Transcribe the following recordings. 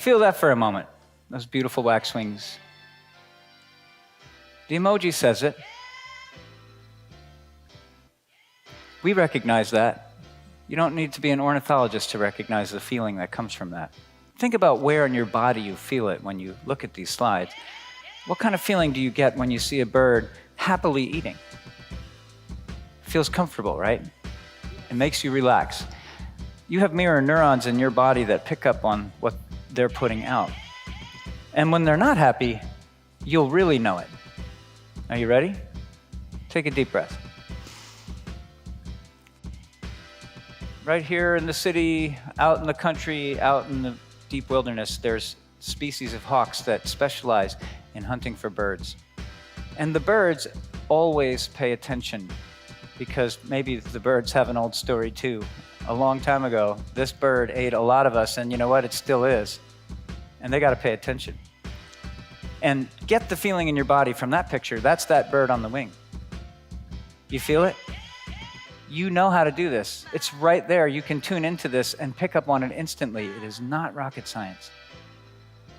Feel that for a moment, those beautiful wax wings. The emoji says it. We recognize that. You don't need to be an ornithologist to recognize the feeling that comes from that. Think about where in your body you feel it when you look at these slides. What kind of feeling do you get when you see a bird happily eating? Feels comfortable, right? It makes you relax. You have mirror neurons in your body that pick up on what they're putting out. And when they're not happy, you'll really know it. Are you ready? Take a deep breath. Right here in the city, out in the country, out in the deep wilderness, there's species of hawks that specialize in hunting for birds. And the birds always pay attention because maybe the birds have an old story too. A long time ago, this bird ate a lot of us, and you know what? It still is. And they got to pay attention. And get the feeling in your body from that picture. That's that bird on the wing. You feel it? You know how to do this. It's right there. You can tune into this and pick up on it instantly. It is not rocket science.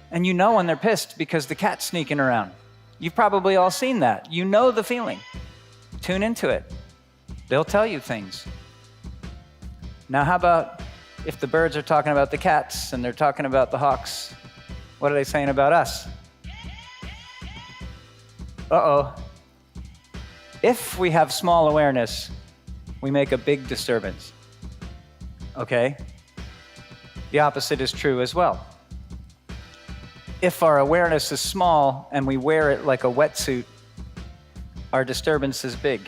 And you know when they're pissed because the cat's sneaking around. You've probably all seen that. You know the feeling. Tune into it. They'll tell you things. Now, how about if the birds are talking about the cats and they're talking about the hawks? What are they saying about us? Uh-oh. If we have small awareness, we make a big disturbance. Okay? The opposite is true as well. If our awareness is small and we wear it like a wetsuit, our disturbance is big.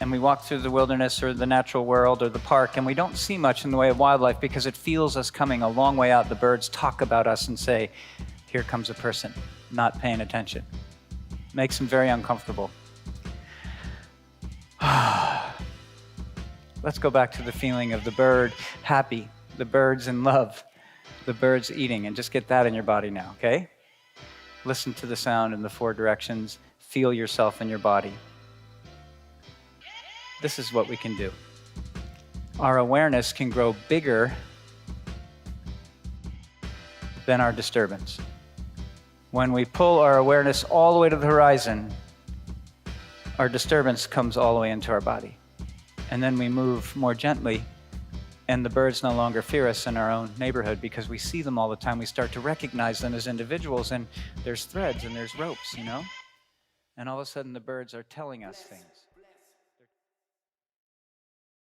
And we walk through the wilderness or the natural world or the park and we don't see much in the way of wildlife because it feels us coming a long way out. The birds talk about us and say, here comes a person not paying attention. Makes them very uncomfortable. Let's go back to the feeling of the bird happy, the bird's in love, the bird's eating, and just get that in your body now, okay? Listen to the sound in the four directions. Feel yourself in your body. This is what we can do. Our awareness can grow bigger than our disturbance. When we pull our awareness all the way to the horizon, our disturbance comes all the way into our body. And then we move more gently, and the birds no longer fear us in our own neighborhood because we see them all the time. We start to recognize them as individuals, and there's threads and there's ropes, you know? And all of a sudden, the birds are telling us things.